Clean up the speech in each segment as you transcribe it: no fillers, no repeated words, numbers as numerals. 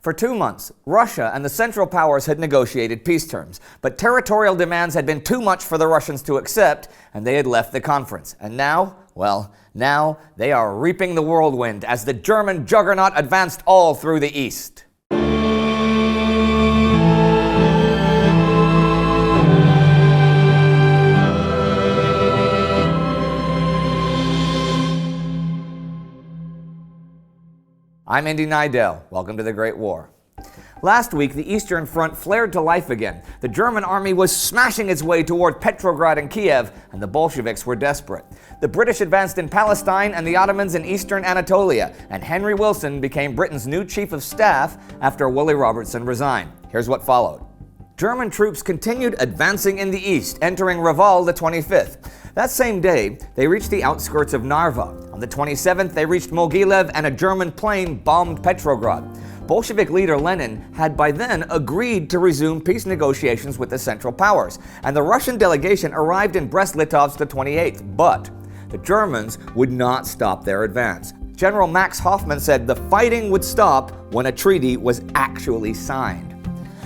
For 2 months, Russia and the Central Powers had negotiated peace terms, but territorial demands had been too much for the Russians to accept, and they had left the conference. And now, well, now they are reaping the whirlwind as the German juggernaut advanced all through the east. I'm Indy Nidell. Welcome to the Great War. Last week, the Eastern Front flared to life again. The German army was smashing its way toward Petrograd and Kiev, and the Bolsheviks were desperate. The British advanced in Palestine and the Ottomans in eastern Anatolia, and Henry Wilson became Britain's new chief of staff after Willie Robertson resigned. Here's what followed. German troops continued advancing in the east, entering Reval the 25th. That same day, they reached the outskirts of Narva. On the 27th, they reached Mogilev, and a German plane bombed Petrograd. Bolshevik leader Lenin had by then agreed to resume peace negotiations with the Central Powers, and the Russian delegation arrived in Brest-Litovsk the 28th. But the Germans would not stop their advance. General Max Hoffmann said the fighting would stop when a treaty was actually signed.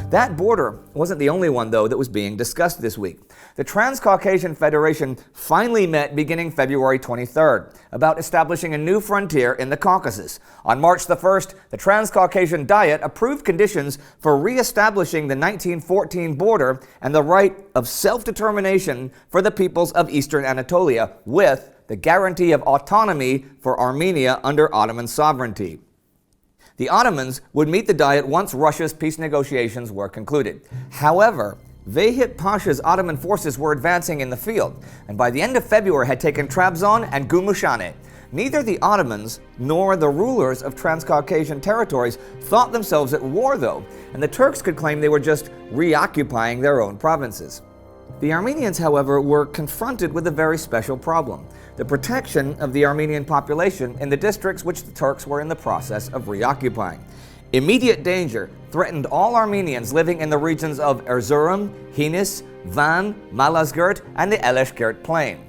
That border wasn't the only one, though, that was being discussed this week. The Transcaucasian Federation finally met beginning February 23rd about establishing a new frontier in the Caucasus. On March the 1st, the Transcaucasian Diet approved conditions for re-establishing the 1914 border and the right of self-determination for the peoples of eastern Anatolia, with the guarantee of autonomy for Armenia under Ottoman sovereignty. The Ottomans would meet the Diet once Russia's peace negotiations were concluded. However, Vahit Pasha's Ottoman forces were advancing in the field, and by the end of February had taken Trabzon and Gümüşhane. Neither the Ottomans nor the rulers of Transcaucasian territories thought themselves at war, though, and the Turks could claim they were just reoccupying their own provinces. The Armenians, however, were confronted with a very special problem: the protection of the Armenian population in the districts which the Turks were in the process of reoccupying. Immediate danger threatened all Armenians living in the regions of Erzurum, Hinis, Van, Malazgirt, and the Eleshkert Plain.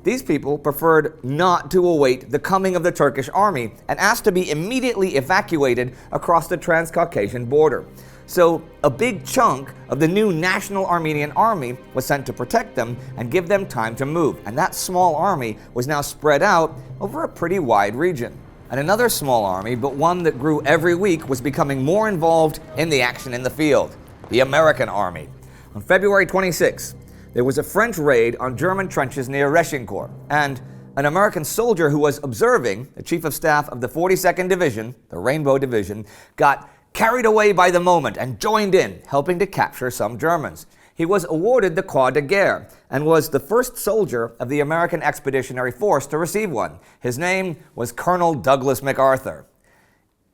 These people preferred not to await the coming of the Turkish army and asked to be immediately evacuated across the Transcaucasian border. So a big chunk of the new National Armenian Army was sent to protect them and give them time to move, and that small army was now spread out over a pretty wide region. And another small army, but one that grew every week, was becoming more involved in the action in the field: the American Army. On February 26, there was a French raid on German trenches near Reshincourt, and an American soldier who was observing, the chief of staff of the 42nd Division, the Rainbow Division, got carried away by the moment and joined in, helping to capture some Germans. He was awarded the Croix de Guerre and was the first soldier of the American Expeditionary Force to receive one. His name was Colonel Douglas MacArthur.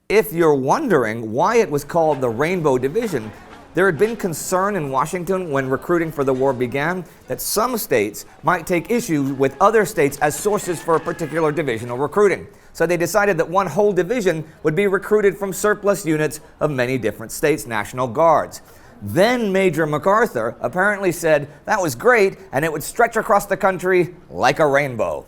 If you're wondering why it was called the Rainbow Division, there had been concern in Washington when recruiting for the war began that some states might take issue with other states as sources for a particular divisional recruiting. So they decided that one whole division would be recruited from surplus units of many different states' National Guards. Then Major MacArthur apparently said that was great and it would stretch across the country like a rainbow.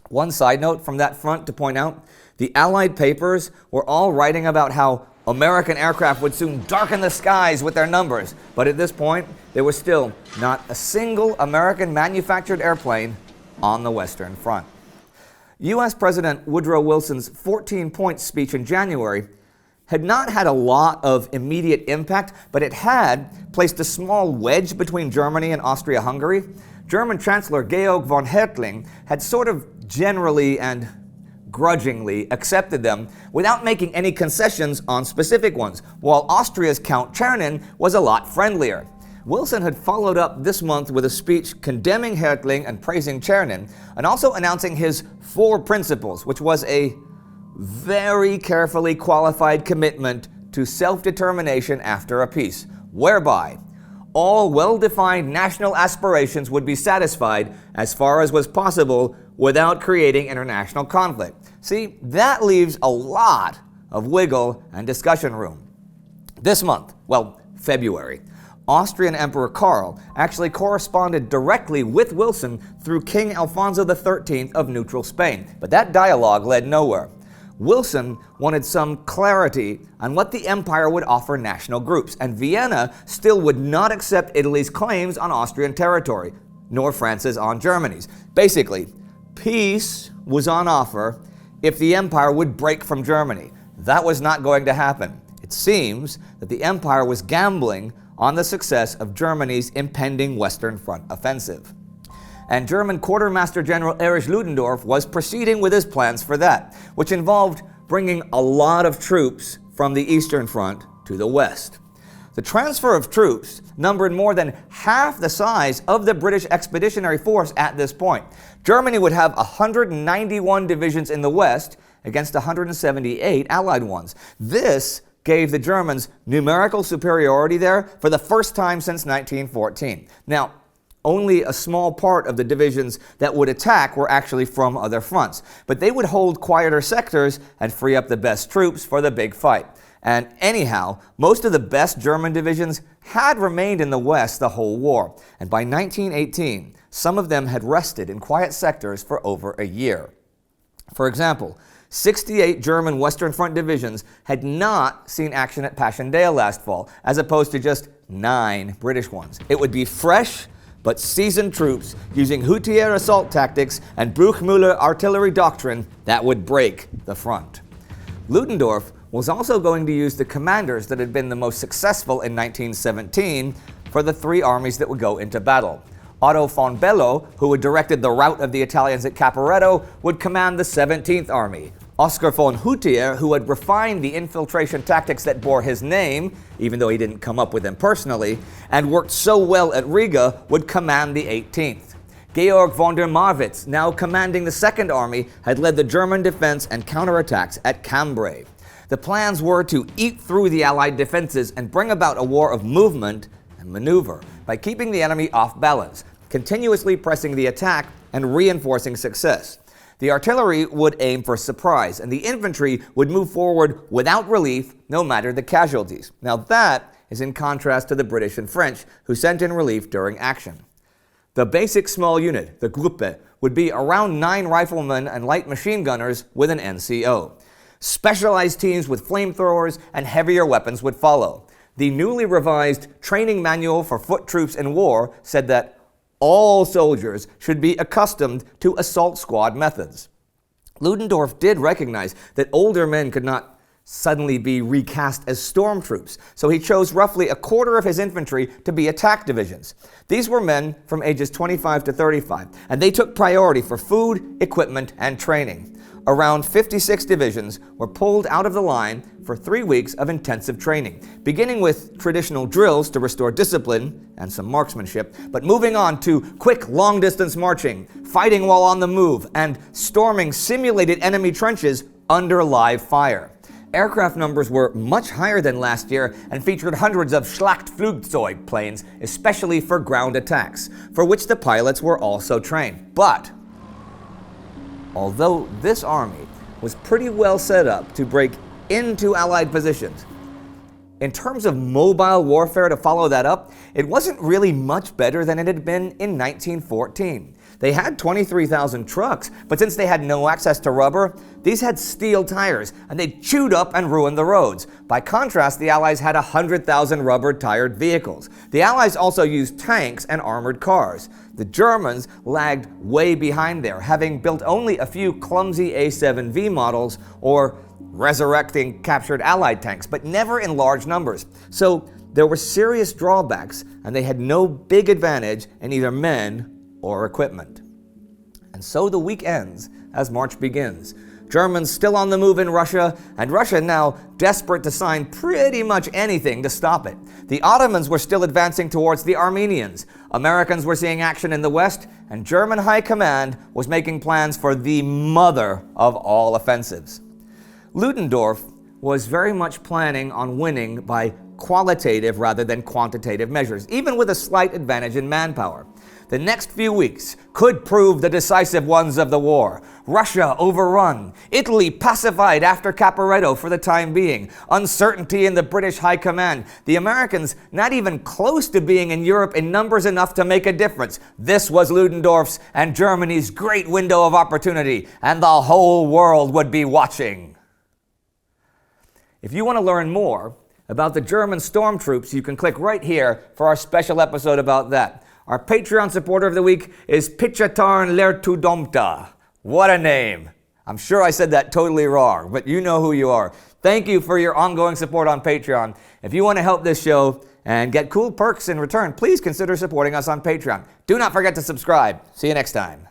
One side note from that front to point out: the Allied papers were all writing about how American aircraft would soon darken the skies with their numbers, but at this point, there was still not a single American-manufactured airplane on the Western Front. U.S. President Woodrow Wilson's 14-point speech in January had not had a lot of immediate impact, but it had placed a small wedge between Germany and Austria-Hungary. German Chancellor Georg von Hertling had sort of generally and grudgingly accepted them without making any concessions on specific ones, while Austria's Count Czernin was a lot friendlier. Wilson had followed up this month with a speech condemning Hertling and praising Czernin, and also announcing his 4 principles, which was a very carefully qualified commitment to self-determination after a peace, whereby all well-defined national aspirations would be satisfied as far as was possible without creating international conflict. See, that leaves a lot of wiggle and discussion room. This month, February, Austrian Emperor Karl actually corresponded directly with Wilson through King Alfonso XIII of neutral Spain, but that dialogue led nowhere. Wilson wanted some clarity on what the empire would offer national groups, and Vienna still would not accept Italy's claims on Austrian territory, nor France's on Germany's. Basically, peace was on offer if the empire would break from Germany. That was not going to happen. It seems that the empire was gambling on the success of Germany's impending Western Front offensive. And German Quartermaster General Erich Ludendorff was proceeding with his plans for that, which involved bringing a lot of troops from the Eastern Front to the West. The transfer of troops numbered more than half the size of the British Expeditionary Force at this point. Germany would have 191 divisions in the West against 178 Allied ones. This gave the Germans numerical superiority there for the first time since 1914. Now, only a small part of the divisions that would attack were actually from other fronts, but they would hold quieter sectors and free up the best troops for the big fight. And anyhow, most of the best German divisions had remained in the West the whole war, and by 1918, some of them had rested in quiet sectors for over a year. For example, 68 German Western Front divisions had not seen action at Passchendaele last fall, as opposed to just 9 British ones. It would be fresh but seasoned troops using Hutier assault tactics and Bruchmüller artillery doctrine that would break the front. Ludendorff was also going to use the commanders that had been the most successful in 1917 for the 3 armies that would go into battle. Otto von Bello, who had directed the rout of the Italians at Caporetto, would command the 17th Army. Oskar von Hutier, who had refined the infiltration tactics that bore his name, even though he didn't come up with them personally, and worked so well at Riga, would command the 18th. Georg von der Marwitz, now commanding the 2nd Army, had led the German defense and counterattacks at Cambrai. The plans were to eat through the Allied defenses and bring about a war of movement and maneuver by keeping the enemy off balance, continuously pressing the attack and reinforcing success. The artillery would aim for surprise, and the infantry would move forward without relief, no matter the casualties. Now that is in contrast to the British and French, who sent in relief during action. The basic small unit, the Gruppe, would be around 9 riflemen and light machine gunners with an NCO. Specialized teams with flamethrowers and heavier weapons would follow. The newly revised Training Manual for Foot Troops in War said that all soldiers should be accustomed to assault squad methods. Ludendorff did recognize that older men could not suddenly be recast as stormtroops, so he chose roughly a quarter of his infantry to be attack divisions. These were men from ages 25 to 35, and they took priority for food, equipment, and training. Around 56 divisions were pulled out of the line for 3 weeks of intensive training, beginning with traditional drills to restore discipline and some marksmanship, but moving on to quick long-distance marching, fighting while on the move, and storming simulated enemy trenches under live fire. Aircraft numbers were much higher than last year and featured hundreds of Schlachtflugzeug planes, especially for ground attacks, for which the pilots were also trained. But although this army was pretty well set up to break into Allied positions, in terms of mobile warfare to follow that up, it wasn't really much better than it had been in 1914. They had 23,000 trucks, but since they had no access to rubber, these had steel tires, and they chewed up and ruined the roads. By contrast, the Allies had 100,000 rubber-tired vehicles. The Allies also used tanks and armored cars. The Germans lagged way behind there, having built only a few clumsy A7V models or resurrecting captured Allied tanks, but never in large numbers. So there were serious drawbacks, and they had no big advantage in either men or equipment. And so the week ends as March begins. Germans still on the move in Russia, and Russia now desperate to sign pretty much anything to stop it. The Ottomans were still advancing towards the Armenians. Americans were seeing action in the West, and German high command was making plans for the mother of all offensives. Ludendorff was very much planning on winning by qualitative rather than quantitative measures, even with a slight advantage in manpower. The next few weeks could prove the decisive ones of the war. Russia overrun, Italy pacified after Caporetto for the time being, uncertainty in the British High Command, the Americans not even close to being in Europe in numbers enough to make a difference. This was Ludendorff's and Germany's great window of opportunity, and the whole world would be watching. If you want to learn more about the German stormtroops, you can click right here for our special episode about that. Our Patreon supporter of the week is Pichatarn Lertudomta. What a name! I'm sure I said that totally wrong, but you know who you are. Thank you for your ongoing support on Patreon. If you want to help this show and get cool perks in return, please consider supporting us on Patreon. Do not forget to subscribe. See you next time.